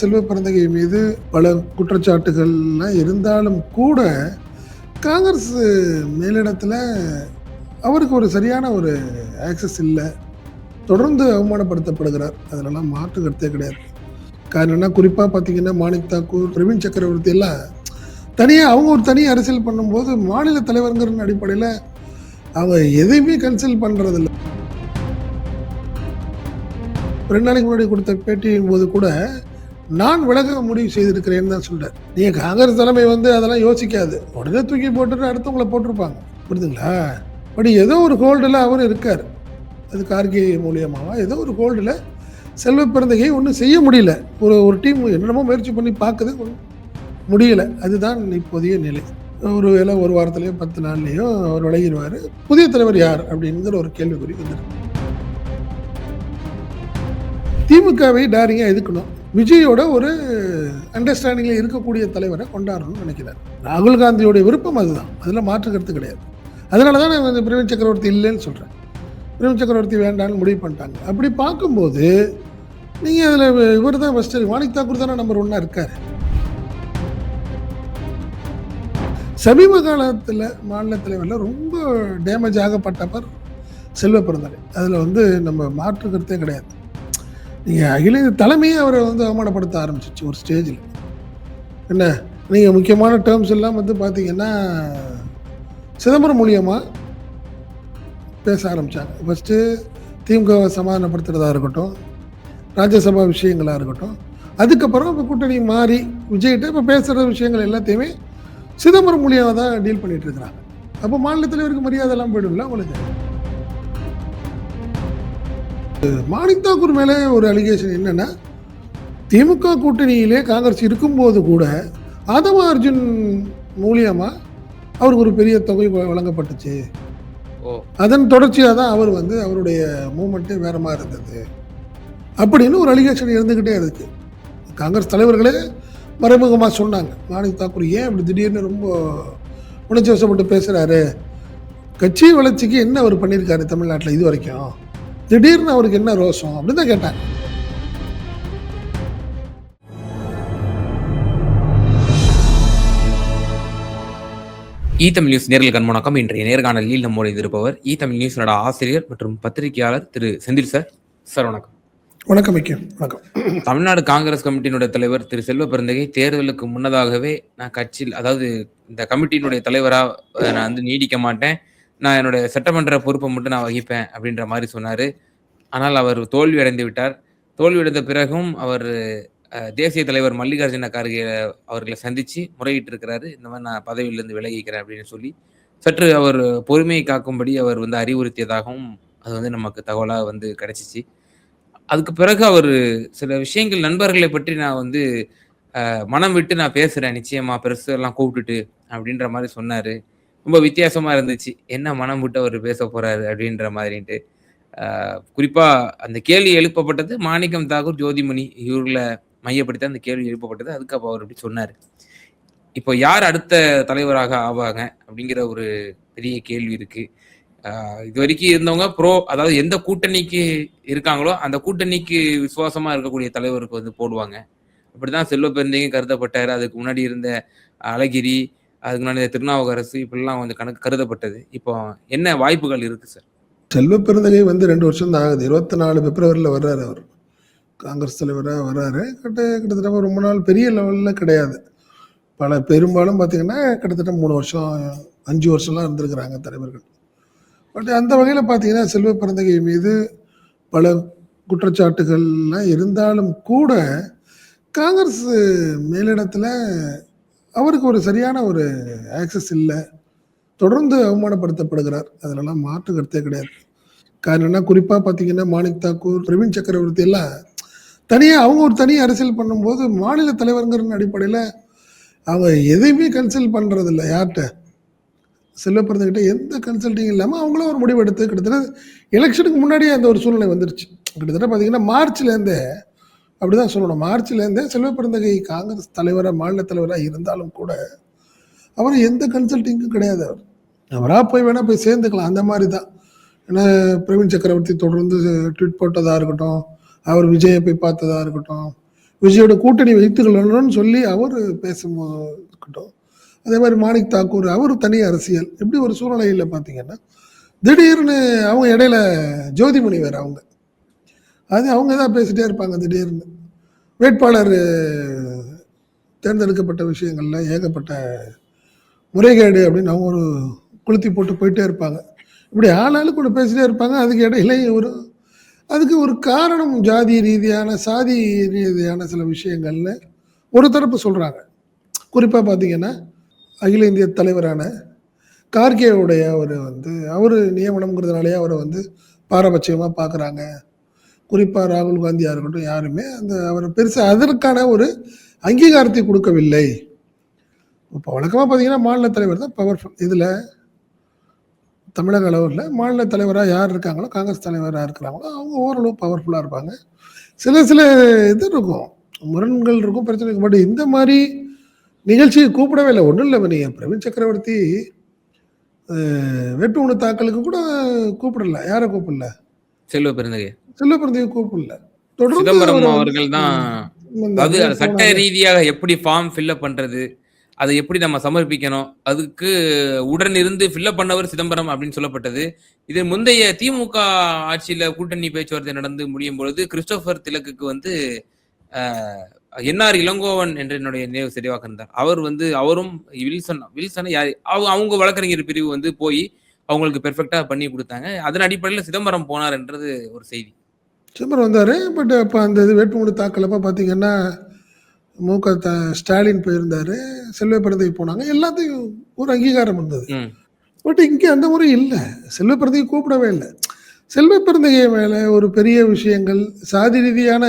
செல்வ பிறந்தகை மீது பல குற்றச்சாட்டுகள்லாம் இருந்தாலும் கூட காங்கிரஸ் மேலிடத்தில் அவருக்கு ஒரு சரியான ஒரு ஆக்சஸ் இல்லை. தொடர்ந்து அவமானப்படுத்தப்படுகிறார். அதிலெல்லாம் மாற்று கருத்தே கிடையாது. காரணம்னா குறிப்பாக பார்த்தீங்கன்னா மாணிக் தாக்கூர், பிரவீன் சக்கரவர்த்தி எல்லாம் தனியாக அவங்க ஒரு தனி அரசியல் பண்ணும்போது மாநில தலைவருங்கிற அடிப்படையில் அவங்க எதையுமே கன்சல்ட் பண்ணுறதில்ல. 2 நாளைக்கு முன்னாடி கொடுத்த பேட்டியின் போது கூட நான் விலக முடிவு செய்திருக்கிறேன்னு தான் சொல்றார். நீங்க காங்கிரஸ் தலைமை அதெல்லாம் யோசிக்காது, உடனே தூக்கி போட்டுட்டு அடுத்தவங்களை போட்டிருப்பாங்க. புரியுதுங்களா? பட் ஏதோ ஒரு ஹோல்டில் அவர் இருக்கார். அது கார்கே மூலியமாவா ஏதோ ஒரு ஹோல்டில் செல்வ பிறந்தகை ஒன்றும் செய்ய முடியல. ஒரு டீம் என்னென்னமோ முயற்சி பண்ணி பார்க்குது, முடியல. அதுதான் இப்போதைய நிலை. ஒரு வேளை ஒரு வாரத்திலேயோ 10 நாள்லேயோ அவர் விலகிடுவார். புதிய தலைவர் யார் அப்படிங்கிற ஒரு கேள்விக்குறி வந்துருக்கு. திமுகவை டாரிங்காக எதுக்கணும், விஜயோட ஒரு அண்டர்ஸ்டாண்டிங்கில் இருக்கக்கூடிய தலைவரை கொண்டாடணும்னு நினைக்கிறார். ராகுல் காந்தியோடைய விருப்பம் அதுதான், அதில் மாற்று கருத்து கிடையாது. அதனால தான் நான் பிரவீன் சக்கரவர்த்தி இல்லைன்னு சொல்கிறேன். பிரவீன் சக்கரவர்த்தி வேண்டாம்னு முடிவு பண்ணிட்டாங்க. அப்படி பார்க்கும்போது நீங்கள் அதில் இவர் தான் ஃபஸ்ட்டு, மாணிக் தாக்கூர் தானே நம்பர் 1 இருக்கார். சமீப காலத்தில் மாநில தலைவரில் ரொம்ப டேமேஜ் ஆகப்பட்டவர் செல்வ பிறந்தகை. அதில் நம்ம மாற்று கருத்தே கிடையாது. நீங்கள் அகில தலைமையே அவரை அவமானப்படுத்த ஆரம்பிச்சிச்சு ஒரு ஸ்டேஜில். என்ன, நீங்கள் முக்கியமான டேர்ம்ஸ் எல்லாம் பார்த்தீங்கன்னா சிதம்பரம் மூலியமாக பேச ஆரம்பித்தாங்க. ஃபஸ்ட்டு திமுகவை சமாதானப்படுத்துகிறதா இருக்கட்டும், ராஜ்யசபா விஷயங்களாக இருக்கட்டும். அதுக்கப்புறம் இப்போ கூட்டணி மாறி விஜய்கிட்ட இப்போ பேசுகிற விஷயங்கள் எல்லாத்தையுமே சிதம்பரம் மூலியமாக தான் டீல் பண்ணிகிட்டு இருக்கிறாங்க. அப்போ மாநில தலைவருக்கு மரியாதைலாம் போய்டும்ல உங்களுக்கு. மாணிக் தாக்கூர் மேலே ஒரு அலிகேஷன் என்னன்னா, திமுக கூட்டணியிலே காங்கிரஸ் இருக்கும்போது கூட ஆதவ அர்ஜுன் மூலியமா அவருக்கு ஒரு பெரிய தொகை வழங்கப்பட்டுச்சு. அதன் தொடர்ச்சியாக தான் அவர் அவருடைய மூமெண்ட்டே வேற மாதிரி இருந்தது அப்படின்னு ஒரு அலிகேஷன் இருந்துக்கிட்டே இருக்கு. காங்கிரஸ் தலைவர்களே மறைமுகமாக சொன்னாங்க, மாணிக் தாக்கூர் ஏன் அப்படி திடீர்னு ரொம்ப உணர்ச்சி வசப்பட்டு பேசுகிறாரு, கட்சி வளர்ச்சிக்கு என்ன அவர் பண்ணியிருக்காரு தமிழ்நாட்டில் இது வரைக்கும், திடீர்னு அவருக்கு என்ன ரோஷம் அப்படின்னு தான் கேட்டாங்க. தமிழ் நியூஸ் நேரில் கண்வணக்கம். இன்றைய நேர்காணலில் நம்மோடு இருப்பவர் தமிழ் நியூஸோட ஆசிரியர் மற்றும் பத்திரிகையாளர் திரு செந்தில் சார். சார் வணக்கம். வணக்கம். வணக்கம். தமிழ்நாடு காங்கிரஸ் கமிட்டியினுடைய தலைவர் திரு செல்வ பிறந்தகை தேர்தலுக்கு முன்னதாகவே நான் கட்சியில், அதாவது இந்த கமிட்டியினுடைய தலைவராக நான் நீடிக்க மாட்டேன், நான் என்னுடைய சட்டமன்ற பொறுப்பை மட்டும் நான் வகிப்பேன் அப்படின்ற மாதிரி சொன்னார். ஆனால் அவர் தோல்வி அடைந்து விட்டார். தோல்வி அடைந்த பிறகும் அவர் தேசிய தலைவர் மல்லிகார்ஜுன கார்கே அவர்களை சந்தித்து முறையிட்டு இருக்கிறாரு. இந்த மாதிரி நான் பதவியிலிருந்து விலகிக்கிறேன் அப்படின்னு சொல்லி சற்று அவர் பொறுமையை காக்கும்படி அவர் அறிவுறுத்தியதாகவும் அது நமக்கு தகவலாக கிடைச்சிச்சு. அதுக்கு பிறகு அவர் சில விஷயங்கள், நண்பர்களை பற்றி நான் மனம் விட்டு நான் பேசுகிறேன் நிச்சயமா பெருசெல்லாம் கூப்பிட்டுட்டு அப்படின்ற மாதிரி சொன்னார். ரொம்ப வித்தியாசமாக இருந்துச்சு, என்ன மனம் விட்டு அவர் பேச போகிறாரு அப்படின்ற மாதிரின்ட்டு. குறிப்பாக அந்த கேள்வி எழுப்பப்பட்டது மாணிக்கம் தாக்கூர், ஜோதிமணி இவர்களை மையப்படுத்தி அந்த கேள்வி எழுப்பப்பட்டது. அதுக்கு அப்போ அவர் அப்படி சொன்னார், இப்போ யார் அடுத்த தலைவராக ஆவாங்க அப்படிங்கிற ஒரு பெரிய கேள்வி இருக்கு. இது வரைக்கும் இருந்தவங்க அதாவது எந்த கூட்டணிக்கு இருக்காங்களோ அந்த கூட்டணிக்கு விசுவாசமா இருக்கக்கூடிய தலைவருக்கு போடுவாங்க. அப்படிதான் செல்வ பிறந்தகையும் கருதப்பட்டாரு. அதுக்கு முன்னாடி இருந்த அழகிரி, அதுக்கு முன்னாடி திருநாவுக்கரசு இப்படிலாம் கருதப்பட்டது. இப்போ என்ன வாய்ப்புகள் இருக்கு சார்? செல்வ பிறந்தகை 2 வருஷம் தான் ஆகுது. 24 பிப்ரவரியில் வர்றாரு. அவர் காங்கிரஸ் தலைவராக வர்றாரு. கிட்டத்தட்ட ரொம்ப நாள் பெரிய லெவலில் கிடையாது. பெரும்பாலும் பார்த்தீங்கன்னா கிட்டத்தட்ட 3 வருஷம் 5 வருஷம்லாம் இருந்திருக்கிறாங்க தலைவர்கள். பட் அந்த வகையில் பார்த்தீங்கன்னா செல்வ பிறந்தகை மீது பல குற்றச்சாட்டுகள்லாம் இருந்தாலும் கூட காங்கிரஸ் மேலிடத்தில் அவருக்கு ஒரு சரியான ஒரு ஆக்சஸ் இல்லை. தொடர்ந்து அவமானப்படுத்தப்படுகிறார். அதிலெல்லாம் மாற்று கருத்தே கிடையாது. காரணம்னா குறிப்பாக பார்த்தீங்கன்னா மாணிக் தாக்கூர், பிரவீன் சக்கரவர்த்தி எல்லாம் தனியாக அவங்க ஒரு தனி அரசியல் பண்ணும்போது மாநில தலைவருங்கிற அடிப்படையில் அவங்க எதையுமே கன்சல்ட் பண்ணுறதில்ல. யார்கிட்ட, செல்வ பிறந்தகிட்ட எந்த கன்சல்ட்டிங் இல்லாமல் அவங்களும் ஒரு முடிவு எடுத்து கிட்டத்தட்ட எலெக்ஷனுக்கு முன்னாடியே அந்த ஒரு சூழ்நிலை வந்துருச்சு. கிட்டத்தட்ட பார்த்தீங்கன்னா மார்ச்லேருந்தே அப்படி தான் சொல்லணும். மார்ச்லேருந்தே செல்வ பிறந்தகை காங்கிரஸ் தலைவராக, மாநில தலைவராக இருந்தாலும் கூட அவர் எந்த கன்சல்ட்டிங்கும் கிடையாது. அவராக போய் வேணால் போய் சேர்ந்துக்கலாம், அந்த மாதிரி தான். ஏன்னா பிரவீன் சக்கரவர்த்தி தொடர்ந்து ட்வீட் போட்டதாக இருக்கட்டும், அவர் விஜயை போய் பார்த்ததாக இருக்கட்டும், விஜயோட கூட்டணி வைத்துக் கொள்ளணும்னு சொல்லி அவர் பேசும்போது இருக்கட்டும். அதே மாதிரி மாணிக் தாக்கூர் அவர் தனி அரசியல். இப்படி ஒரு சூழ்நிலையில் பார்த்தீங்கன்னா திடீர்னு அவங்க இடையில ஜோதிமணி வேறு அவங்க அவங்க தான் பேசிட்டே இருப்பாங்க. திடீர்னு வேட்பாளர் தேர்ந்தெடுக்கப்பட்ட விஷயங்கள்ல ஏகப்பட்ட முறைகேடு அப்படின்னு அவங்க ஒரு கொளுத்தி போட்டு போயிட்டே இருப்பாங்க. இப்படி ஆளாளுக்கு கூட பேசிட்டே இருப்பாங்க. அதுக்கு இடையில அதுக்கு ஒரு காரணம் ஜாதி ரீதியான சாதி ரீதியான சில விஷயங்கள்னு ஒரு தரப்பு சொல்கிறாங்க. குறிப்பாக பார்த்தீங்கன்னா அகில இந்திய தலைவரான கார்கேவுடைய அவர் நியமனம்ங்கிறதுனாலே அவரை பாரபட்சமாக பார்க்குறாங்க. குறிப்பாக ராகுல் காந்தியாக இருக்கட்டும், யாருமே அவரை பெருசாக அதற்கான ஒரு அங்கீகாரத்தை கொடுக்கவில்லை. இப்போ வழக்கமாக பார்த்தீங்கன்னா மாநில தலைவர் தான் பவர்ஃபுல். இதில் தமிழக அளவில் மாநில தலைவராக யார் இருக்காங்களோ, காங்கிரஸ் தலைவராக இருக்கிறாங்களோ அவங்க ஓரளவு பவர்ஃபுல்லாக இருப்பாங்க. சில இது இருக்கும், முரண்கள் இருக்கும், பிரச்சனை இருக்கும். பட் இந்த மாதிரி நிகழ்ச்சியை கூப்பிடவே இல்லை. ஒன்றும் இல்லை, நீங்கள் பிரவீன் சக்கரவர்த்தி வேட்புமனு தாக்கலுக்கு கூட கூப்பிடல. யாரை கூப்பிடல? செல்வ பெருந்தகை கூப்பிடல. சிதம்பரம் அவர்கள் தான். அது சட்ட ரீதியாக எப்படி ஃபார்ம் ஃபில்அப் பண்றது, அதை எப்படி நம்ம சமர்ப்பிக்கணும், அதுக்கு உடன் இருந்து ஃபில்அப் பண்ணவர் சிதம்பரம் அப்படின்னு சொல்லப்பட்டது. இது முந்தைய திமுக ஆட்சியில கூட்டணி பேச்சுவார்த்தை நடந்து முடியும் பொழுது கிறிஸ்டோபர் திலக்குக்கு என்ஆர் இளங்கோவன் என்று என்னுடைய நினைவு சரிவாக இருந்தார். அவர் அவரும் வில்சன் யார் அவங்க வழக்கறிஞர் பிரிவு போய் அவங்களுக்கு பெர்ஃபெக்டா பண்ணி கொடுத்தாங்க. அதன் அடிப்படையில் சிதம்பரம் போனார் என்றது ஒரு செய்தி. சிதம்பரம் வந்தார். பட் அப்போ அந்த வேட்புமனு தாக்கலப்போ பார்த்தீங்கன்னா ஸ்டாலின் போயிருந்தாரு, செல்வ பெருந்தகை போனாங்க. எல்லாத்தையும் ஒரு அங்கீகாரம் இருந்தது. பட் இங்கே அந்த முறை இல்லை. செல்வ பெருந்தகை கூப்பிடவே இல்லை. செல்வ பெருந்தகை மேலே ஒரு பெரிய விஷயங்கள் சாதி ரீதியான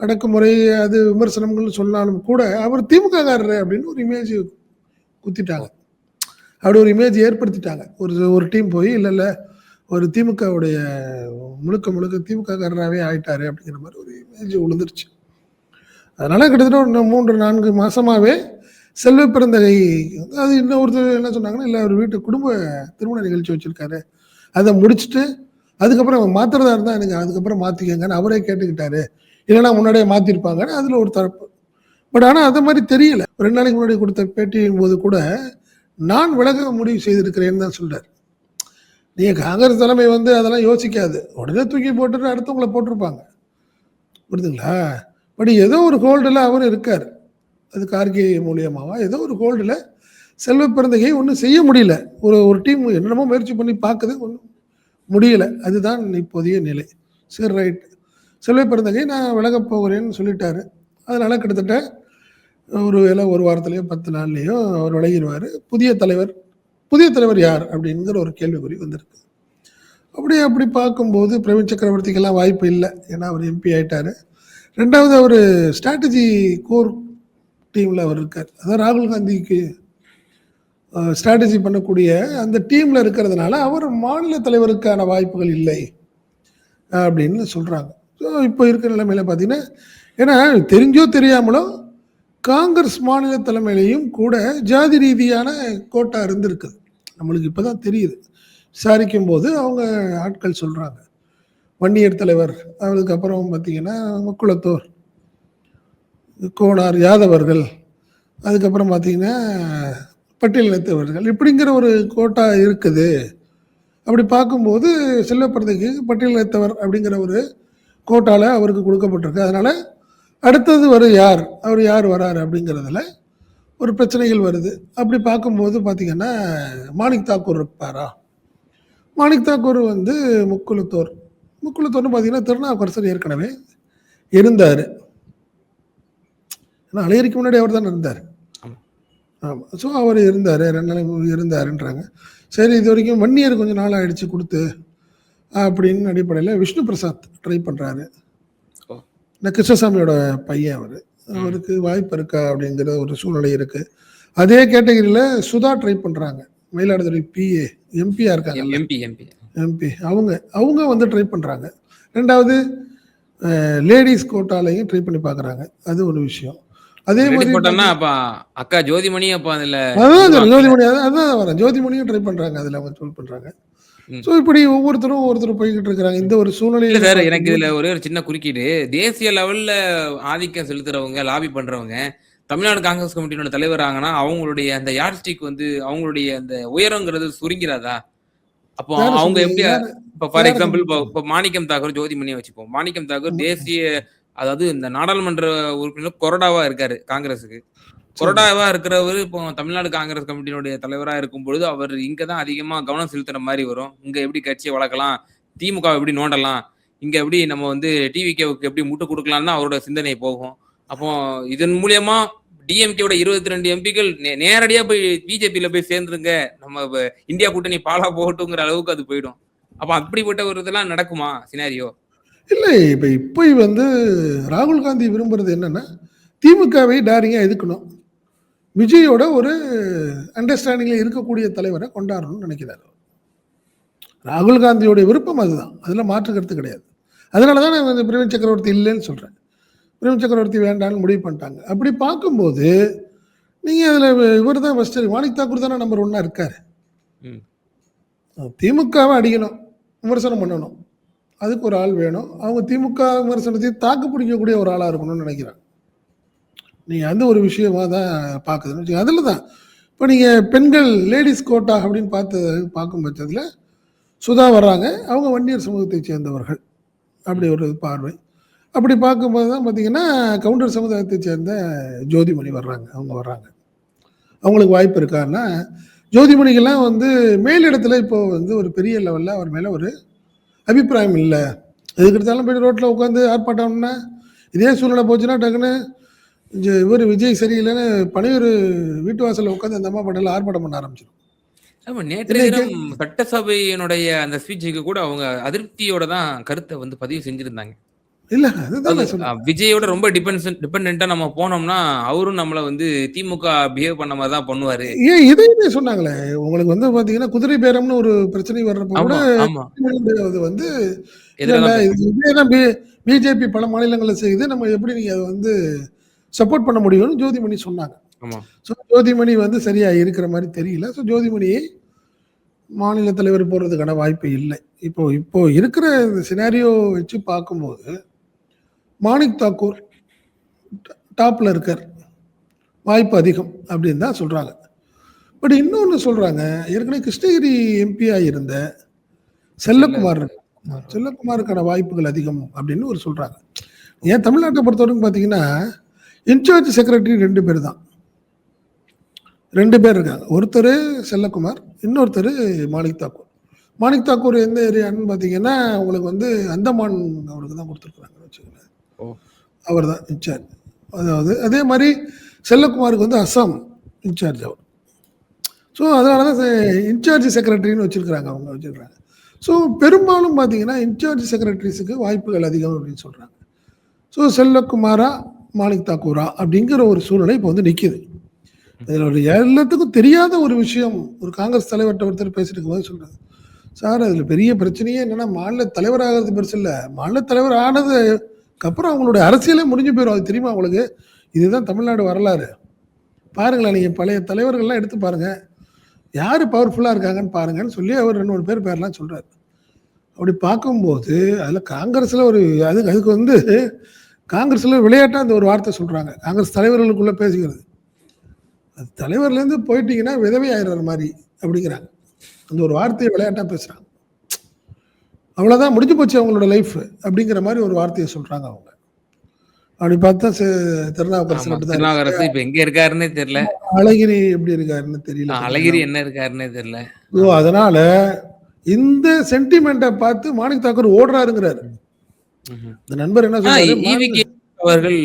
அடக்குமுறை அது விமர்சனங்கள் சொன்னாலும் கூட அவர் திமுககாரர் அப்படின்னு ஒரு இமேஜ் குத்திட்டாங்க. அப்படி ஒரு இமேஜ் ஏற்படுத்திட்டாங்க. ஒரு டீம் போய் இல்லை ஒரு திமுகவுடைய முழுக்க திமுககாரராகவே ஆயிட்டாரு அப்படிங்கிற மாதிரி ஒரு இமேஜ் விழுந்துருச்சு. அதனால கிட்டத்தட்ட ஒரு 3-4 மாசமாவே செல்வ பெருந்தகை அது இன்னொருத்தர் என்ன சொன்னாங்கன்னா, இல்லை அவர் வீட்டு குடும்ப திருமண நிகழ்ச்சி வச்சிருக்காரு, அதை முடிச்சுட்டு அதுக்கப்புறம் அவங்க மாத்துறதா இருந்தா எனக்கு அதுக்கப்புறம் மாத்திக்கங்கன்னு அவரே கேட்டுக்கிட்டாரு, இல்லைன்னா முன்னாடியே மாத்திருப்பாங்கன்னு அதுல ஒரு தரப்பு. பட் ஆனால் அது மாதிரி தெரியல. 2 நாளைக்கு முன்னாடி கொடுத்த பேட்டியின் போது கூட நான் விலக முடிவு செய்திருக்கிறேன்னு தான் சொல்றாரு. நீங்க காங்கிரஸ் தலைமை அதெல்லாம் யோசிக்காது, உடனே தூக்கி போட்டுட்டு அடுத்தவங்களை போட்டிருப்பாங்க, புரியுதுங்களா? பட் ஏதோ ஒரு ஹோல்டில் அவர் இருக்கார். அது கார்கே மூலியமாவா ஏதோ ஒரு ஹோல்டில் செல்வ பெருந்தகை ஒன்றும் செய்ய முடியல. ஒரு டீம் என்னென்னமோ முயற்சி பண்ணி பார்க்குது, ஒன்றும் முடியல. அதுதான் இப்போதைய நிலை. சரி, ரைட், செல்வ பெருந்தகை நான் விலக போகிறேன்னு சொல்லிட்டாரு. அதனால கிட்டத்தட்ட ஒரு வாரத்துலேயோ 10 நாள்லேயோ அவர் விலகிடுவார். புதிய தலைவர் யார் அப்படிங்கிற ஒரு கேள்விக்குறி வந்திருக்கு. அப்படி பார்க்கும்போது பிரவீன் சக்கரவர்த்திக்கெல்லாம் வாய்ப்பு இல்லை. ஏன்னா அவர் எம்பி ஆயிட்டாரு. 2வது அவர் ஸ்ட்ராட்டஜி கோர் டீமில் அவர் இருக்கார். அதாவது ராகுல் காந்திக்கு ஸ்ட்ராட்டஜி பண்ணக்கூடிய அந்த டீமில் இருக்கிறதுனால அவர் மாநில தலைவருக்கான வாய்ப்புகள் இல்லை அப்படின்னு சொல்கிறாங்க. ஸோ இப்போ இருக்கிற நிலைமையில பார்த்தீங்கன்னா, ஏன்னா தெரிஞ்சோ தெரியாமலோ காங்கிரஸ் மாநில தலைமையிலையும் கூட ஜாதி ரீதியான கோட்டா இருந்திருக்குது. நம்மளுக்கு இப்போ தான் தெரியுது. விசாரிக்கும் போது அவங்க ஆட்கள் சொல்கிறாங்க. வன்னியர் தலைவர், அதுக்கப்புறம் பார்த்தீங்கன்னா முக்குளத்தோர், கோனார், யாதவர்கள், அதுக்கப்புறம் பார்த்தீங்கன்னா பட்டியலினத்தவர்கள், இப்படிங்கிற ஒரு கோட்டா இருக்குது. அப்படி பார்க்கும்போது செல்வ பெருந்தகைக்கு பட்டியலினத்தவர் அப்படிங்கிற ஒரு கோட்டால அவருக்கு கொடுக்கப்பட்டிருக்கு. அதனால அடுத்தது அவர் யார் வராரு அப்படிங்கிறதுல ஒரு பிரச்சனைகள் வருது. அப்படி பார்க்கும்போது பார்த்தீங்கன்னா மாணிக் தாக்கூர் இருப்பாரா? மாணிக் தாக்கூர் முக்குளத்தோர்னு பார்த்தீங்கன்னா திருநாவுக்கரசர் ஏற்கனவே இருந்தார். ஏன்னா அழகிரிக்கு முன்னாடி அவர் தானே இருந்தார். ஆமாம். ஸோ அவர் இருந்தார், 2 நாளைக்கு இருந்தாருன்றாங்க. சரி, இது வரைக்கும் வன்னியர் கொஞ்சம் நாள் ஆயிடுச்சு கொடுத்து அப்படின்னு அடிப்படையில் விஷ்ணு பிரசாத் ட்ரை பண்ணுறாரு. கிருஷ்ணசாமியோட பையன் அவருக்கு வாய்ப்பு இருக்கா அப்படிங்கிற ஒரு சூழ்நிலை இருக்கு. அதே கேட்டகரியில் சுதா ட்ரை பண்ணுறாங்க. மயிலாடுதுறை பிஏ எம்பியா இருக்காங்க, எம்பி அவங்க ட்ரை பண்ணுறாங்க. 2வது லேடிஸ் கோட்டாலையும் ட்ரை பண்ணி பார்க்குறாங்க. அது ஒரு விஷயம். அதே மாதிரி அக்கா ஜோதிமணி அதான் ஜோதிமணியும் ட்ரை பண்ணுறாங்க. அதில் அவங்க ட்ரை பண்ணுறாங்க. ம். ஸோ இப்படி ஒவ்வொருத்தரும் போய்க்கிட்டு இருக்கிறாங்க. இந்த ஒரு இல்ல சூழ்நிலையில சார், எனக்கு பார்க்கும்போது இதுல ஒரே ஒரு சின்ன குறுக்கீடு. தேசிய லெவல்ல ஆதிக்கம் செலுத்துறவங்க, லாபி பண்றவங்க, தமிழ்நாடு காங்கிரஸ் கமிட்டியோட தலைவர் ஆங்கன்னா, அவங்களுடைய அந்த யார்ட்ஸ்டிக் வந்து அவங்களுடைய அந்த உயரங்கிறது சுருங்கிறாதா? அப்போ யார அவங்க சொல்லி எப்படி யார இப்ப ஃபார் யார எக்ஸாம்பிள் இப்போ சொல்லியிருக்காங்க? இப்போ மாணிக்கம் தாக்கூர், ஜோதிமணிய வச்சுப்போம். மாணிக்கம் தாக்கூர் ஆமா. தேசிய அதாவது இந்த நாடாளுமன்ற உறுப்பினர் கொறடாவா இருக்காரு காங்கிரஸுக்கு. சரி. கொறடாவா இருக்கிறவரு இப்போ தமிழ்நாடு காங்கிரஸ் கமிட்டியினுடைய தலைவரா இருக்கும்பொழுது, அவர் இங்க தான் அதிகமா கவனம் செலுத்துற மாரி வரும். இங்க எப்படி கட்சிய வளர்க்கலாம்? திமுகவ எப்படி நோண்டலாம்? இங்க எப்படி நம்ம வந்து டிவிகேவுக்கு எப்படி முட்டு குடுக்கலாம்னு தான் அவரோட சிந்தனை போகும். அப்போ இதன் மூலியமா டிஎம்கேவோட 22 எம்பிக்கள் நேரடியா போய் பிஜேபில போய் சேர்ந்துருங்க. நம்ம இந்தியா கூட்டணி பாழா போகட்டும்ங்கிற அளவுக்கு அது போயிடும். அப்ப அப்படிப்பட்ட ஒரு இதெல்லாம் நடக்குமா? சினாரியோ? இல்ல இப்ப வந்து ராகுல் காந்தி விரும்புறது என்னன்னா, திமுகவை டாரிங்கா எதுக்கணும். விஜயோட ஒரு அண்டர்ஸ்டாண்டிங்ல இருக்கக்கூடிய தலைவர கொண்டாடணும்னு நினைக்கிறாரு. ராகுல் காந்தியோட விருப்பம் அதுதான். அதுல மாற்று கருத்து கிடையாது. அதனால தான் நான் வந்து பிரவீன் சக்கரவர்த்தி இல்லன்னு சொல்றேன். பிரவீன் சக்கரவர்த்தி வேண்டான்னு முடிவு பண்ணிட்டாங்க. அப்படி பார்க்கும்போது, நீங்க அதுல இவர் தான் ஃபர்ஸ்ட்டு மாணிக் தாக்கூர் தானே நம்பர் 1 இருக்காரு. ம். திமுகவ அடிக்கணும். விமர்சனம் பண்ணணும். அதுக்கு ஒரு ஆள் வேணும். அவங்க திமுக விமர்சனத்தையும் தாக்கு பிடிக்கக்கூடிய ஒரு ஆளா இருக்கணும்னு நினைக்கிறேன். நீங்க அந்த ஒரு விஷயமா தான் பார்க்குதுன்னு வச்சுக்கோங்க. அதில தான். இப்ப நீங்க பெண்கள் லேடீஸ் கோட்டா அப்படின்னு பார்க்கும் பட்சத்தில, சுதா வர்றாங்க. அவங்க வன்னியர் சமூகத்தைச் சேர்ந்தவர்கள். அப்படி ஒரு பார்வை. அப்படி பார்க்கும்போது தான் பார்த்தீங்கன்னா, கவுண்டர் சமுதாயத்தைச் சேர்ந்த ஜோதிமணி வர்றாங்க. அவங்க வர்றாங்க. அவங்களுக்கு வாய்ப்பு இருக்கான்னா, ஜோதிமணிக்கெல்லாம் வந்து மேலிடத்தில இப்போ வந்து ஒரு பெரிய லெவல்ல அவர் மேல ஒரு அபிப்பிராயம் இல்ல. எதுக்கு எடுத்தாலும் போய் ரோட்ல உட்காந்து ஆர்ப்பாட்டம்னா, இதே சூழ்நிலை போச்சுன்னா டக்குன்னு இவரு விஜய் சரியில்லன்னு பனையூர் வீட்டு வாசல்ல உட்காந்து அந்த அம்மா பாட்டுல ஆர்ப்பாட்டம் பண்ண ஆரம்பிச்சிரும். ஆமா, நேற்றைய என்னைய தினம் கேக் சட்டசபையினுடைய அந்த ஸ்பீச்சுக்கு கூட அவங்க அதிருப்தியோட தான் கருத்த வந்து பதிவு செஞ்சிருந்தாங்க. இல்ல அதுதான் அதாவது நான் சொல்றேன். விஜயோட ரொம்ப டிபெண்டன்ட்டா நம்ம போனோம்னா, அவரும் நம்மள வந்து திமுக பிஹேவ் பண்ண மாரி தான் பண்ணுவாரு. ஏன் இதையுமே சொன்னாங்களே. உங்களுக்கு வந்து பார்த்தீங்கன்னா, குதிரை பேரம்னு ஒரு பிரச்சனை வர்றப்ப கூட ஆமா, ஆமா. அது வந்து இல்ல, எதிரா இல்ல தான் இது பேசுனாங்க. இதே தான் பிஜேபி பல மாநிலங்கள்ல செய்யுது. நம்ம எப்படி நீங்க அத வந்து சப்போர்ட் பண்ண முடியும்னு ஜோதிமணி சொன்னாங்க. ஆமா. ஸோ ஜோதிமணி வந்து சரியா இருக்கிற மாரி தெரியல. ஸோ ஜோதிமணியை மாநில தலைவர் போடுறதுக்கான வாய்ப்பு இல்லை. இப்போ இப்போ இருக்கிற இந்த சினாரியோ வச்சு பார்க்கும்போது, மாணிக் தாக்கூர் டாப்ல இருக்கார். வாய்ப்பு அதிகம் அப்படின்னு தான் சொல்றாங்க. பட் இன்னொன்னு சொல்றாங்க. ஏற்கனவே கிருஷ்ணகிரி எம்பியா இருந்த செல்ல செல்லக்குமார் செல்லக்குமாருக்கான வாய்ப்புகள் அதிகம் அப்படின்னு ஒரு சொல்றாங்க. ஏன் தமிழ்நாட்ட பொறுத்தவரைக்கும் பார்த்தீங்கன்னா, இன்சார்ஜ் செக்ரட்டரி 2 பேர் தான். 2 பேர் இருக்காங்க. ஒருத்தரு செல்லக்குமார், இன்னொருத்தரு மாணிக் தாக்கூர். மாணிக் தாக்கூர் எந்த ஏரியான்னு பார்த்தீங்கன்னா, உங்களுக்கு வந்து அந்தமான் அவருக்கு தான் குடுத்துருக்காங்கன்னு வச்சுக்கோங்களேன். ஓ! அவர் தான் இன்சார்ஜ். அதாவது அதே மாரி செல்லக்குமாருக்கு வந்து அஸ்ஸாம் இன்சார்ஜ் அவர். ஸோ அதனால தான் இன்சார்ஜ் செக்ரட்டரின்னு வச்சிருக்கிறாங்க அவங்க வச்சிருக்கிறாங்க. ஸோ பெரும்பாலும் பார்த்தீங்கன்னா, இன்சார்ஜ் செக்ரட்டரிஸுக்கு வாய்ப்புகள் அதிகம் அப்படின்னு சொல்றாங்க. ஸோ செல்லக்குமாரா, மாணிக் தாக்கூரா அப்படிங்கிற ஒரு சூழ்நிலை இப்போ வந்து நிக்குது. இதுல ஒரு எல்லாத்துக்கும் தெரியாத ஒரு விஷயம் ஒரு காங்கிரஸ் தலைவர்ட்ட ஒருத்தர் பேசிட்டு இருக்கும்போது சொல்றாரு. சார் அதுல பெரிய பிரச்சனையே என்னன்னா, மாநில தலைவர் ஆகுறது பெருசு இல்ல. மாநில தலைவர் ஆனதுக்கு அப்புறம் அவங்களுடைய அரசியலே முடிஞ்சு போயிரும். அது தெரியுமா உங்களுக்கு? இதுதான் தமிழ்நாடு வரலாறு. பாருங்களேன் நீங்க பழைய தலைவர்கள்லாம் எடுத்து பாருங்க. யாரு பவர்ஃபுல்லா இருக்காங்கன்னு பாருங்கன்னு சொல்லி அவர் 2, 3 பேர் பேர்லாம் சொல்றாரு. அப்படி பார்க்கும்போது, அதுல காங்கிரஸ்ல ஒரு அதுக்கு வந்து காங்கிரஸ்ல விளையாட்டா அந்த ஒரு வார்த்தை சொல்றாங்க. காங்கிரஸ் தலைவர்களுக்குள்ள பேசிக்கிறது. அது தலைவர்லேருந்து போயிட்டீங்கன்னா விதவை ஆயிடுற மாரி அப்படிங்கிறாங்க. அந்த ஒரு வார்த்தைய விளையாட்டா பேசுறாங்க. அவ்வளோதான் முடிஞ்சு போச்சு அவங்களோட லைஃப் அப்படிங்கிற மாரி ஒரு வார்த்தைய சொல்றாங்க அவங்க. அப்படி பார்த்தா திருநாவுக்கரசர் ஆமா. அப்படிதான் இருக்காரு. திருநாவுக்கரசு இப்ப எங்க இருக்காருன்னே தெரியல. அழகிரி எப்படி இருக்காருன்னு தெரியல பார்த்தீங்களா? அழகிரி என்ன இருக்காருன்னே தெரியல. ஸோ ஆமா. அதனால இந்த சென்டிமெண்ட்ட பார்த்து மாணிக் தாக்கூர் ஓடுறாருங்கிறாரு. ம். ம்ஹ்ம். இந்த நண்பர் என்ன ஆ சொல்றாரு, ஈவிகே அவர்கள்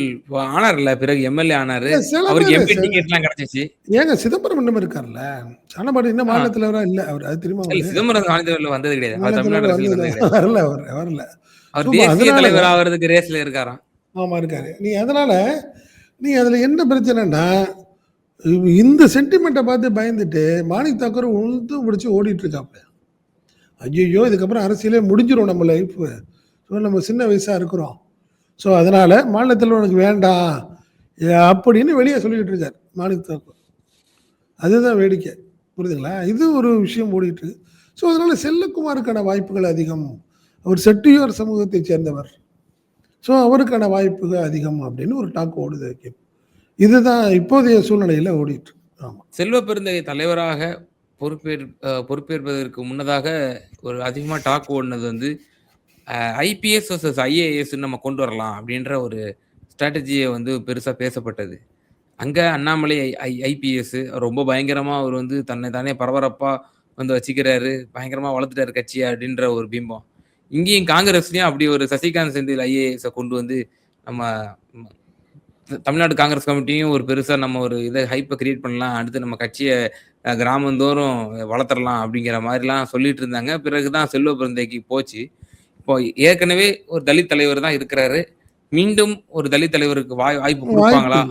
ஆனார்ல. பிறகு எம்எல்ஏ ஆனாரு. சில அவருக்கு பேரு எம்பி டிக்கெட்லாம் கிடைச்சுச்சு. ஏங்க சிதம்பரம் இன்னும் இருக்கார்ல. சாணப்பாடி இன்னும் ஆ. மாநில தலைவரா இல்ல அவரு. அது தெரியுமா இல்ல உங்களுக்கு? சிதம்பரம் மாநிலத்தலைவர்ல வந்தது கிடையாது. அவர் மாநில தமிழ்நாடு தலைவர் அரசியல்ல வந்தது வந்தது கிடையாது. வரல அவரு. வரல. அவர் சும்மா தேசிய அதனால தலைவர் தான் ஆவறதுக்கு ரேஸ்ல இருக்காராம். ஆமா இருக்காரு. அதனால நீங்க அதுல என்ன பிரச்சனைன்னா, இந்த சென்டிமெண்ட்ட பார்த்து பயந்துட்டு மாணிக் தாக்கூர் உழுந்து பிடிச்சு ஓடிட்டு இருக்காப்ல. ஐய்யய்யோ! இதுக்கப்புறம் அரசியலே முடிஞ்சிரும் நம்ம லைஃபு. ஸோ நம்ம சின்ன வயசா இருக்கிறோம். ஸோ அதனால மாநில தலைவர் எனக்கு வேண்டாம். அப்படின்னு வெளிய சொல்லிக்கிட்டு இருக்காரு மாணிக் தாக்கூர். அதுதான் வேடிக்கை. புரியுதுங்களா? இது ஒரு விஷயம் ஓடிட்டு இருக்கு. ஸோ அதனால செல்லக்குமாருக்கான வாய்ப்புகள் அதிகம். அவர் செட்டியார் சமூகத்தைச் சேர்ந்தவர். ஸோ அவருக்கான வாய்ப்புகள் அதிகம் அப்படின்னு ஒரு டாக் ஓடுது. இதுதான் இப்போதைய சூழ்நிலையில ஓடிட்டு இருக்கு. ஆமா. செல்வ பெருந்தகை தலைவராக பொறுப்பேற்பதற்கு முன்னதாக ஒரு அதிகமா டாக் ஓடுனது வந்து ஐபிஎஸ் வர்சஸ் ஐஏஎஸ்ன்னு நம்ம கொண்டு வரலாம் அப்படின்ற ஒரு ஸ்ட்ராட்டஜிய வந்து பெருசா பேசப்பட்டது. அங்க அண்ணாமலை ஐபிஎஸ் ரொம்ப பயங்கரமா அவர் வந்து தன்னை தானே பரபரப்பா வந்து வச்சுக்கிறாரு. பயங்கரமா வளர்த்துட்டாரு கட்சிய அப்படின்ற ஒரு பிம்பம். இங்கேயும் காங்கிரஸ்லயும் அப்படி ஒரு சசிகாந்த் செந்தில் ஐஏஎஸ கொண்டு வந்து நம்ம தமிழ்நாடு காங்கிரஸ் கமிட்டியும் ஒரு பெருசா நம்ம ஒரு இதை ஹைப்பை கிரியேட் பண்ணலாம். அடுத்து நம்ம கட்சிய கிராமந்தோறும் வளர்த்தரலாம் அப்படிங்கிற மாதிரிலாம் சொல்லிட்டு இருந்தாங்க. பிறகுதான் செல்வ பெருந்தகைக்கு போச்சு. இப்போ ஏற்கனவே ஒரு தலித் தலைவர் தான் இருக்கிறாரு. மீண்டும் ஒரு தலித் தலைவருக்கு வாய்ப்பு கொடுப்பாங்களா?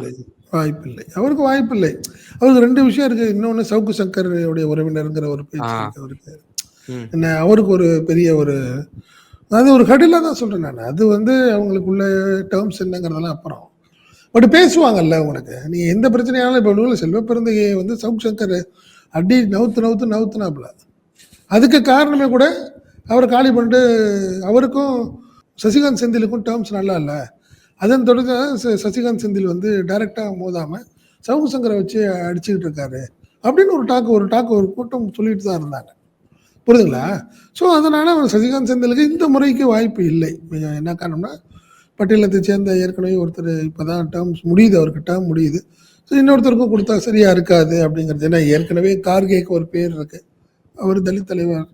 வாய்ப்பில்லை. அவருக்கு வாய்ப்பில்லை. அவருக்கு 2 விஷயம் இருக்கு. இன்னொன்னு சவுக்கு சங்கர் உடைய உறவினருங்கிற ஒரு பேச்சு இருக்கு அவருக்கு. என்ன அவருக்கு ஒரு பெரிய ஒரு அது ஒரு ஹடிலா தான் சொல்றேன் நான். அது வந்து அவங்களுக்குள்ள டேர்ம்ஸ் என்னங்கிறதெல்லாம் அப்புறம். பட் பேசுவாங்கல்ல உங்களுக்கு. நீ எந்த பிரச்சனையாலும் இப்போ செல்வ பெருந்தகையை வந்து சவுக் சங்கர் அடி நவுத்துனாப்புல. அதுக்கு காரணமே கூட அவரை காலி பண்ணிட்டு அவருக்கும் சசிகாந்த் செந்திலுக்கும் டேர்ம்ஸ் நல்லா இல்லை. அதன் தொடர்ந்து சசிகாந்த் செந்தில் வந்து டைரெக்டாக மோதாமல் சவுக்கு சங்கரை வச்சு அடிச்சுக்கிட்டு இருக்காரு அப்படின்னு ஒரு கூட்டம் சொல்லிட்டு தான் இருந்தாங்க. புரியுதுங்களா? ஸோ அதனால் அவர் சசிகாந்த் செந்திலுக்கு இந்த முறைக்கு வாய்ப்பு இல்லை. என்ன காரணம்னா பட்டியலத்தை சேர்ந்த ஏற்கனவே ஒருத்தர் இப்போ தான் டேர்ம்ஸ் முடியுது, அவருக்கு டேர்ம் முடியுது. ஸோ இன்னொருத்தருக்கும் கொடுத்தா சரியாக இருக்காது அப்படிங்கிறது. ஏன்னா ஏற்கனவே கார்கேக்கு ஒரு பேர் இருக்குது. அவர் தலித் தலைவர்.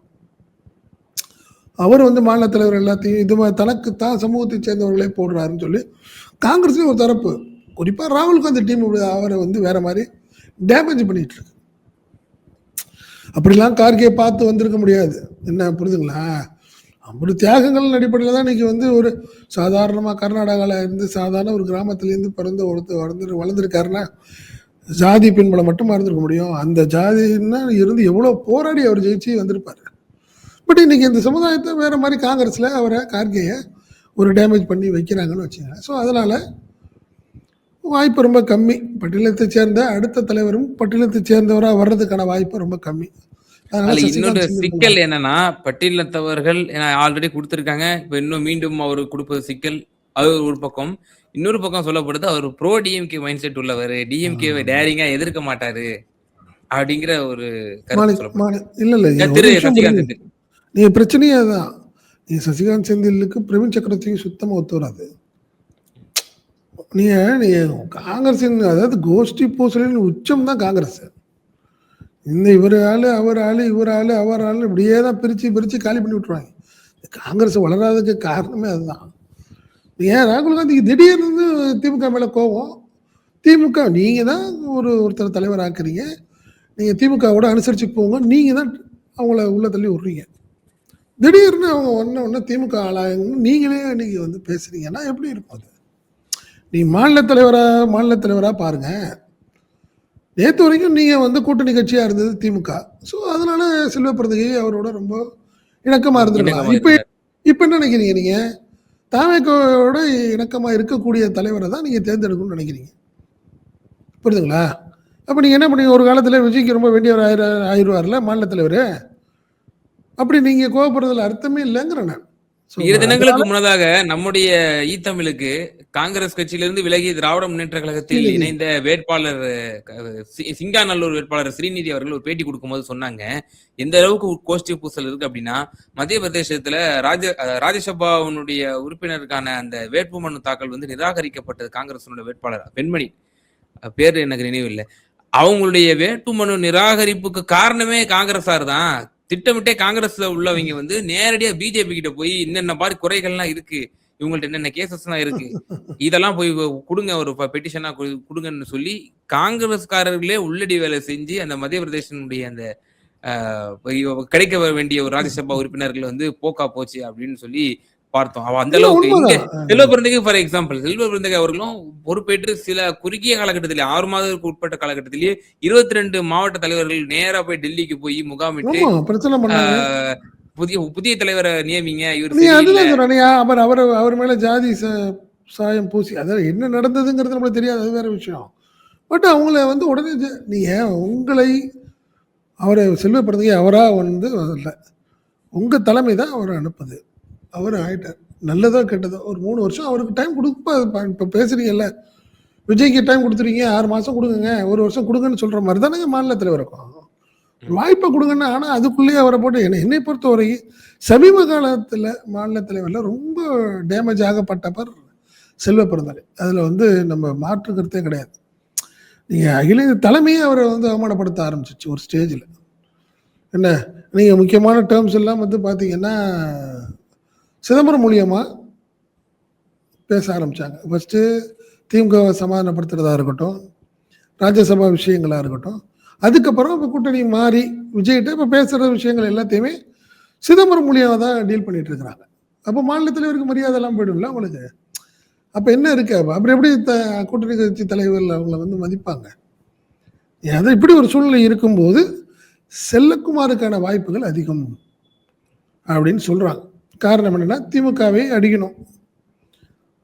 அவர் வந்து மாநில தலைவர் எல்லாத்தையும் இது மாதிரி தனக்கு தான் சமூகத்தை சேர்ந்தவர்களே போடுறாருன்னு சொல்லி காங்கிரஸ்லேயும் ஒரு தரப்பு, குறிப்பாக ராகுல் காந்தி டீம் அவரை வந்து வேற மாதிரி டேமேஜ் பண்ணிட்டு இருக்கு. அப்படிலாம் கார்கே பார்த்து வந்திருக்க முடியாது. என்ன புரியுதுங்களா? அப்படி தியாகங்கள் அடிப்படையில் தான் இன்னைக்கு வந்து ஒரு சாதாரணமாக கர்நாடகாவில் இருந்து சாதாரண ஒரு கிராமத்துலேருந்து பிறந்த ஒருத்தர் வளர்ந்துருக்காருன்னா ஜாதி பின்பலம் மட்டும் மறந்துருக்க முடியும். அந்த ஜாதின்னா இருந்து எவ்வளோ போராடி அவர் ஜெயிச்சு வந்திருப்பார். பட் இன்னைக்கு இந்த சமுதாயத்தை வேற மாதிரி காங்கிரஸில் அவரை கார்கேயை ஒரு டேமேஜ் பண்ணி வைக்கிறாங்கன்னு வச்சுக்கோங்க. ஸோ அதனால வாய்ப்பு ரொம்ப கம்மி. பட்டியலத்தை சேர்ந்த அடுத்த தலைவரும் பட்டியலத்தை சேர்ந்தவராக வர்றதுக்கான வாய்ப்பு ரொம்ப கம்மி. இன்னொரு சிக்கல் என்னன்னா, பட்டியலத்தவர்கள் ஆல்ரெடி கொடுத்திருக்காங்க. இப்ப இன்னும் மீண்டும் அவரு கொடுப்பது சிக்கல். அது ஒரு பக்கம். இன்னொரு பக்கம் சொல்லப்படுது அவர் ப்ரோ டிஎம்கே மைண்ட் செட் உள்ளவர், டிஎம்கேவை டேரிங்கா எதிர்க்க மாட்டாரு அப்படிங்கிற ஒரு நீங்க பிரச்சனையே அதுதான். நீங்க சசிகாந்த் செந்திலுக்கு பிரவீன் சக்கரவர்த்திக்கு சுத்தமா ஒத்து வராது. நீங்க காங்கிரஸின் அதாவது கோஷ்டி பூசலின் உச்சம் தான் காங்கிரஸ். இந்த இவர் ஆளு அவர் ஆளு இவர் ஆளு அவர் ஆளு இப்படியே தான் பிரிச்சு காலி பண்ணி விட்டுருவாங்க. காங்கிரஸ் வளராததுக்கு காரணமே அதுதான். ஏன் ராகுல் காந்திக்கு திடீர்னு திமுக மேல கோவம். திமுக நீங்க தான் ஒருத்தர் தலைவர் ஆக்குறீங்க, நீங்க திமுகவோட அனுசரிச்சு போங்க, நீங்க தான் அவங்கள உள்ள தள்ளி விடுறீங்க. திடீர்னு அவங்க ஒன்று திமுக ஆளாகணும்னு நீங்களே இன்னைக்கு வந்து பேசுறீங்கன்னா எப்படி இருக்கும் அது? நீ மாநில தலைவரா பாருங்க. நேற்று வரைக்கும் நீங்க வந்து கூட்டணி கட்சியா இருந்தது திமுக. ஸோ அதனால செல்வ பெருந்தகை அவரோட ரொம்ப இணக்கமா இருந்திருக்கலாம். இப்ப என்ன நினைக்கிறீங்க? நீங்க தாவேக்கோட இணக்கமா இருக்கக்கூடிய தலைவரை தான் நீங்க தேர்ந்தெடுக்கணும்னு நினைக்கிறீங்க. புரியுதுங்களா? அப்ப நீங்க என்ன பண்ணீங்க? ஒரு காலத்துல விஜய்க்கு ரொம்ப வேண்டியவர் ஆயிடுவார்ல மாநில தலைவர். அப்படி நீங்க கோவப்படுறதுல அர்த்தமே இல்லைங்கிறேன் நான். 2 தினங்களுக்கு முன்னதாக நம்முடைய ஈத்தமிழுக்கு காங்கிரஸ் கட்சியிலிருந்து விலகி திராவிட முன்னேற்ற கழகத்தில் இணைந்த வேட்பாளர் சிங்காநல்லூர் வேட்பாளர் ஸ்ரீநிதி அவர்கள் ஒரு பேட்டி கொடுக்கும்போது சொன்னாங்க, எந்த அளவுக்கு கோஷ்டி பூசல் இருக்கு அப்படின்னா, மத்திய பிரதேசத்துல ராஜ்யசபாவுடைய உறுப்பினருக்கான அந்த வேட்புமனு தாக்கல் வந்து நிராகரிக்கப்பட்டது. காங்கிரஸ் வேட்பாளர் பெண்மணி, பேரு எனக்கு நினைவில்லை, அவங்களுடைய வேட்புமனு நிராகரிப்புக்கு காரணமே காங்கிரஸார் தான். திட்டமிட்டே காங்கிரஸ்ல உள்ளவங்க வந்து நேரடியா பிஜேபி கிட்ட போய் என்னென்ன மாதிரி குறைகள்லாம் இருக்கு, இவங்கள்ட்ட என்னென்ன கேசஸ் எல்லாம் இருக்கு, இதெல்லாம் போய் கொடுங்க, ஒரு பெட்டிஷனா கொடுங்கன்னு சொல்லி காங்கிரஸ்காரர்களே உள்ளடி வேலை செஞ்சு அந்த மத்திய பிரதேசனுடைய அந்த கிடைக்க வேண்டிய ஒரு ராஜ்யசபா உறுப்பினர்கள் வந்து போக்கா போச்சு அப்படின்னு சொல்லி பார்த்தோம். அந்த அளவுக்கு இங்க செல்வ பெருந்தகை ஃபார் எக்ஸாம்பிள், செல்வ பெருந்தகை அவர்களும் பொறுப்பேற்று சில குறுகிய காலகட்டத்திலே 6 மாதத்துக்கு உட்பட்ட காலகட்டத்திலேயே 22 மாவட்ட தலைவர்கள் நேரா போய் டெல்லிக்கு போய் முகாமிட்டு புதிய தலைவரை நியமிங்க, அவர் மேல ஜாதி சாயம் பூசி அதாவது என்ன நடந்ததுங்கிறது நம்மளுக்கு தெரியாது, அது வேற விஷயம். பட் அவங்கள வந்து உடனே நீங்க உங்களை அவரை செல்வ பிறந்தகை அவராக வந்து வரல, உங்கள் தலைமை தான் அவரை அனுப்புது. அவர் ஆயிட்டார். நல்லதோ கெட்டதோ ஒரு 3 வருஷம் அவருக்கு டைம் கொடுப்பா. இப்போ பேசுறீங்கல்ல, விஜய்க்கு டைம் கொடுத்துறீங்க, 6 மாதம் கொடுங்க, 1 வருஷம் கொடுங்கன்னு சொல்கிற மாதிரி தானேங்க மாநில தலைவர் இருக்கும். வாய்ப்பை கொடுங்கன்னா, ஆனால் அதுக்குள்ளேயே அவரை போட்டு என்னை பொறுத்தவரை சமீப காலத்தில் மாநில தலைவரில் ரொம்ப டேமேஜ் ஆகப்பட்டவர் செல்வ பிறந்தகை. அதில் வந்து நம்ம மாற்று கருத்தே கிடையாது. நீங்கள் அகில இந்திய தலைமையே அவரை வந்து அவமானப்படுத்த ஆரம்பிச்சிச்சு ஒரு ஸ்டேஜில். என்ன, நீங்கள் முக்கியமான டேர்ம்ஸ் எல்லாம் வந்து பார்த்தீங்கன்னா சிதம்பரம் மூலியமாக பேச ஆரம்பித்தாங்க. ஃபஸ்ட்டு திமுகவை சமாதானப்படுத்துறதா இருக்கட்டும், ராஜ்யசபா விஷயங்களாக இருக்கட்டும், அதுக்கப்புறம் இப்போ கூட்டணி மாறி விஜய்கிட்ட இப்போ பேசுகிற விஷயங்கள் எல்லாத்தையுமே சிதம்பரம் மூலியமாக தான் டீல் பண்ணிட்டு இருக்கிறாங்க. அப்போ மாநில தலைவருக்கு மரியாதைலாம் போயிடும்ல உங்களுக்கு. அப்போ என்ன இருக்கு, அப்புறம் எப்படி கூட்டணி கட்சி தலைவர்கள் அவங்கள வந்து மதிப்பாங்க? அது இப்படி ஒரு சூழ்நிலை இருக்கும்போது செல்லக்குமாருக்கான வாய்ப்புகள் அதிகம் அப்படின்னு சொல்கிறாங்க. காரணம் என்னென்னா, திமுகவை அடிக்கணும்,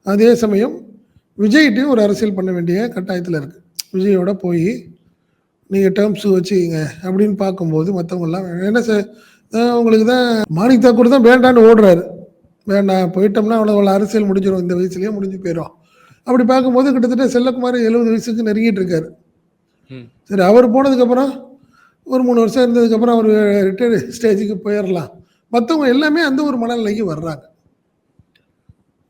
அதே சமயம் விஜய்கிட்டையும் ஒரு அரசியல் பண்ண வேண்டிய கட்டாயத்தில் இருக்குது. விஜயோட போய் நீங்கள் டேர்ம்ஸு வச்சுக்கிங்க அப்படின்னு பார்க்கும்போது மற்றவங்கெல்லாம் என்ன சார், உங்களுக்கு தான் மாணிக் தாக்கூர் தான் வேண்டான்னு ஓடுறாரு. வேண்டாம், போயிட்டோம்னா அவ்வளோ அரசியல் முடிஞ்சிடும், இந்த வயசுலேயே முடிஞ்சு போயிடும். அப்படி பார்க்கும்போது கிட்டத்தட்ட செல்லக்குமார் 70 வயசுக்கு நெருங்கிட்டு இருக்காரு. சரி, அவர் போனதுக்கப்புறம் ஒரு 3 வருஷம் இருந்ததுக்கப்புறம் அவர் ரிட்டையர்டு ஸ்டேஜுக்கு போயிடலாம். மற்றவங்க எல்லாமே அந்த ஒரு மனநிலைக்கு வர்றாங்க.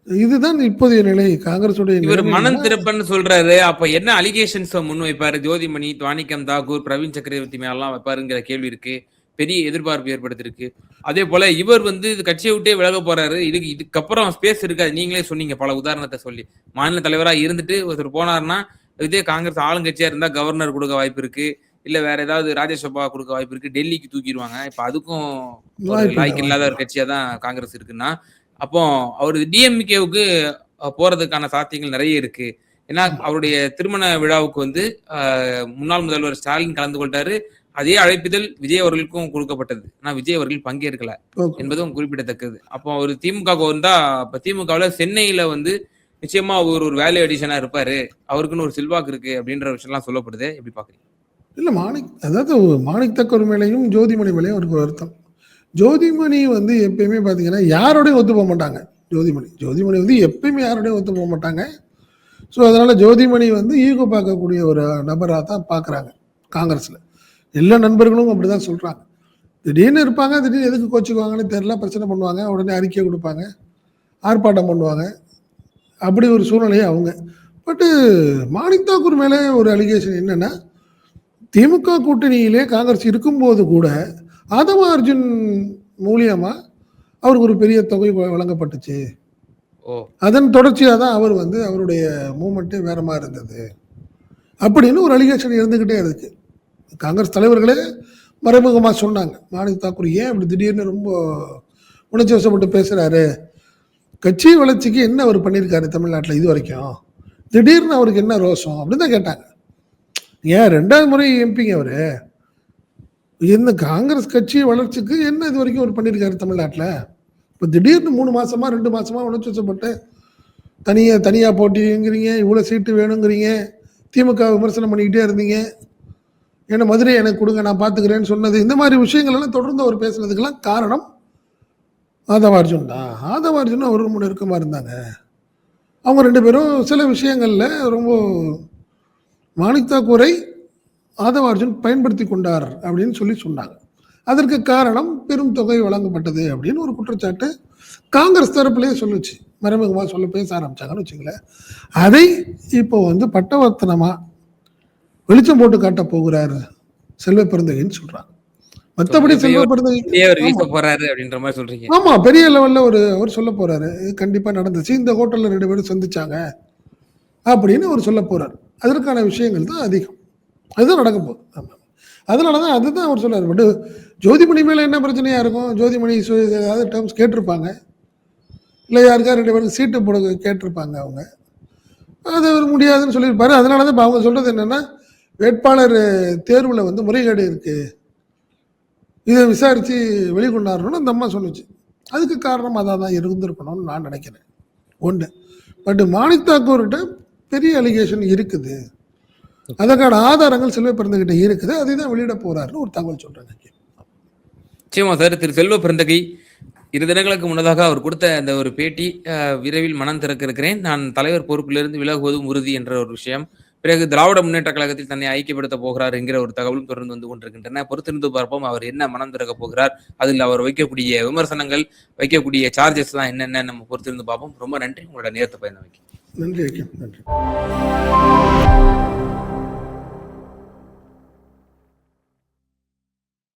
இதுதான் இப்போதைய நிலை காங்கிரஸுடைய. இவர் மனம் திறப்பன்னு சொல்றாரு. அப்ப என்ன அலிகேஷன்ஸ் முன் வைப்பாரு? ஜோதிமணி, துவானிக்கம் தாக்கூர், பிரவீன் சக்கரவர்த்தி மேலாம் வைப்பாருங்கிற கேள்வி இருக்கு. பெரிய எதிர்பார்ப்பு ஏற்படுத்திருக்கு. அதே போல இவர் வந்து கட்சியை விட்டே விலக போறாரு. இதுக்கப்புறம் ஸ்பேஸ் இருக்காது. நீங்களே சொன்னீங்க பல உதாரணத்தை சொல்லி. மாநில தலைவரா இருந்துட்டு ஒருத்தர் போனாருன்னா, இதே காங்கிரஸ் ஆளுங்கட்சியா இருந்தா கவர்னர் கொடுக்க வாய்ப்பு இருக்கு, இல்ல வேற ஏதாவது ராஜ்யசபா கொடுக்க வாய்ப்பு இருக்கு, டெல்லிக்கு தூக்கிடுவாங்க. இப்ப அதுக்கும் லாய்க்கு இல்லாத ஒரு கட்சியா தான் காங்கிரஸ் இருக்குன்னா, அப்போ அவரு டிஎம்கேவுக்கு போறதுக்கான சாத்தியங்கள் நிறைய இருக்கு. ஏன்னா அவருடைய திருமண விழாவுக்கு வந்து முன்னாள் முதல்வர் ஸ்டாலின் கலந்து கொண்டாரு. அதே அழைப்பிதழ் விஜய் அவர்களுக்கும் கொடுக்கப்பட்டது. ஆனா விஜய் அவர்கள் பங்கேற்கல என்பதும் குறிப்பிடத்தக்கது. அப்போ அவர் திமுக வந்தா, இப்ப திமுகவுல சென்னையில வந்து நிச்சயமா அவர் ஒரு வேல்யூ அடிஷனா இருப்பாரு, அவருக்குன்னு ஒரு செல்வாக்கு இருக்கு அப்படின்ற விஷயம்லாம் சொல்லப்படுது. எப்படி பாக்குறீங்க? இல்லை, அதாவது மாணிக் தாக்கூர் மேலேயும் ஜோதிமணி மேலேயும் அவருக்கு வருத்தம். ஜோதிமணி வந்து எப்பயுமே பார்த்தீங்கன்னா யாரோடையும் ஒத்து போக மாட்டாங்க. ஜோதிமணி வந்து எப்பயுமே யாரோடையும் ஒத்து போக மாட்டாங்க. ஸோ அதனால் ஜோதிமணி வந்து ஈகோ பார்க்கக்கூடிய ஒரு நபராக தான் பார்க்குறாங்க காங்கிரஸில். எல்லா நண்பர்களும் அப்படி தான் சொல்கிறாங்க. திடீர்னு இருப்பாங்க, திடீர்னு எதுக்கு கோச்சுக்குவாங்கன்னு தெரியல, பிரச்சனை பண்ணுவாங்க, உடனே அறிக்கை கொடுப்பாங்க, ஆர்ப்பாட்டம் பண்ணுவாங்க. அப்படி ஒரு சூழ்நிலையை அவங்க. பட்டு மாணிக் தாக்கூர் மேலே ஒரு அலிகேஷன் என்னென்னா, திமுக கூட்டணியிலே காங்கிரஸ் இருக்கும்போது கூட ஆதவ அர்ஜுன் மூலியமாக அவருக்கு ஒரு பெரிய தொகை வழங்கப்பட்டுச்சு. அதன் தொடர்ச்சியாக தான் அவர் வந்து அவருடைய மூமெண்ட்டே வேற மாதிரி இருந்தது அப்படின்னு ஒரு அலிகேஷன் இருந்துக்கிட்டே இருக்கு. காங்கிரஸ் தலைவர்களே மறைமுகமாக சொன்னாங்க, மாணிக் தாக்கூர் ஏன் இப்படி திடீர்னு ரொம்ப உணர்ச்சி வசப்பட்டு பேசுகிறாரு, கட்சி வளர்ச்சிக்கு என்ன அவர் பண்ணியிருக்காரு தமிழ்நாட்டில் இது வரைக்கும், திடீர்னு அவருக்கு என்ன ரோஷம் அப்படின்னு தான் கேட்டாங்க. ஏன் 2வது முறை எம்பிங்க அவர், இந்த காங்கிரஸ் கட்சி வளர்ச்சிக்கு என்ன இது வரைக்கும் அவர் பண்ணியிருக்காரு தமிழ்நாட்டில்? இப்போ திடீர்னு 3 மாசமா 2 மாசமா உணர்ச்சி வசப்பட்டு தனியாக போட்டிங்கிறீங்க, இவ்வளோ சீட்டு வேணுங்கிறீங்க, திமுக விமர்சனம் பண்ணிக்கிட்டே இருந்தீங்க, ஏன்னா மதுரை எனக்கு கொடுங்க நான் பார்த்துக்கிறேன்னு சொன்னது, இந்த மாதிரி விஷயங்கள் எல்லாம் தொடர்ந்து அவர் பேசுனதுக்கெல்லாம் காரணம் ஆதவ அர்ஜுன் தான். ஆதவ அர்ஜுன் அவர் ரொம்ப நெருக்கமாக இருந்தாங்க. அவங்க 2 பேரும் சில விஷயங்களில் ரொம்ப மாணிக் தாக்கூரை ஆதவ அர்ஜுன் பயன்படுத்தி கொண்டார் அப்படின்னு சொன்னாங்க. அதற்கு காரணம் பெரும் தொகை வழங்கப்பட்டது அப்படின்னு ஒரு குற்றச்சாட்டு காங்கிரஸ் தரப்புலேயே சொல்லுச்சு, மறைமுகமாக பேச ஆரம்பிச்சாங்கன்னு வச்சுங்களேன். அதை இப்போ வந்து பட்டவர்த்தனமாக வெளிச்சம் போட்டு காட்ட போகிறார் செல்வ பெருந்தகைன்னு சொல்றாங்க. மற்றபடி செல்வ பெருந்தகை ஆமா பெரிய லெவல்ல அவர் சொல்ல போறாரு, கண்டிப்பா நடந்துச்சு, இந்த ஹோட்டல்ல 2 பேரும் சந்திச்சாங்க அப்படின்னு அவர் சொல்ல போறாரு. அதற்கான விஷயங்கள் தான் அதிகம், அதுதான் நடக்க போகுது. ஆமா, அதனாலதான் அதுதான் அவர் சொல்றாரு. பட் ஜோதிமணி மேல என்ன பிரச்சனையா இருக்கும்? ஜோதிமணி ஏதாவது டேர்ம்ஸ் கேட்டிருப்பாங்க, இல்லை யாருக்கா 2 பேருக்கு சீட்டு போட கேட்டிருப்பாங்க, அவங்க அது அவர் முடியாதுன்னு சொல்லியிருப்பாரு. அதனாலதான் இப்போ அவங்க சொல்றது என்னன்னா, வேட்பாளர் தேர்வில் வந்து முறைகேடு இருக்கு, இதை விசாரித்து வெளிக்கொண்டாடணும்னு அந்த அம்மா சொன்னிச்சு. அதுக்கு காரணம் அதாக தான் இருந்திருக்கணும்னு நான் நினைக்கிறேன். ஒன்று. பட் மாணிக் தாக்கூர்கிட்ட பெரிய அலிகேஷன் இருக்குது. அதற்கான ஆதாரங்கள் செல்வ பிறந்தகிட்ட இருக்குது. அதை தான் வெளியிட போறாருன்னு ஒரு தகவல் சொல்றாங்க. நிச்சயமா சார். திரு செல்வ பெருந்தகை 2 தினங்களுக்கு முன்னதாக அவர் கொடுத்த அந்த ஒரு பேட்டி, விரைவில் மனம் திறக்க இருக்கிறேன், நான் தலைவர் பொறுப்பிலிருந்து விலகுவதும் உறுதி என்ற ஒரு விஷயம். பிறகு திராவிட முன்னேற்ற கழகத்தில் தன்னை ஐக்கியப்படுத்த போகிறார் என்கிற ஒரு தகவலும் தொடர்ந்து வந்து கொண்டிருக்கின்றன. பொறுத்திருந்து பார்ப்போம் அவர் என்ன மனம் திறக்க போகிறார், அதில் அவர் வைக்கக்கூடிய விமர்சனங்கள், வைக்கக்கூடிய சார்ஜஸ்லாம் என்னென்ன நம்ம பொறுத்திருந்து பார்ப்போம். ரொம்ப நன்றி உங்களோட நேரத்தை பயணம் வைக்க. நன்றி.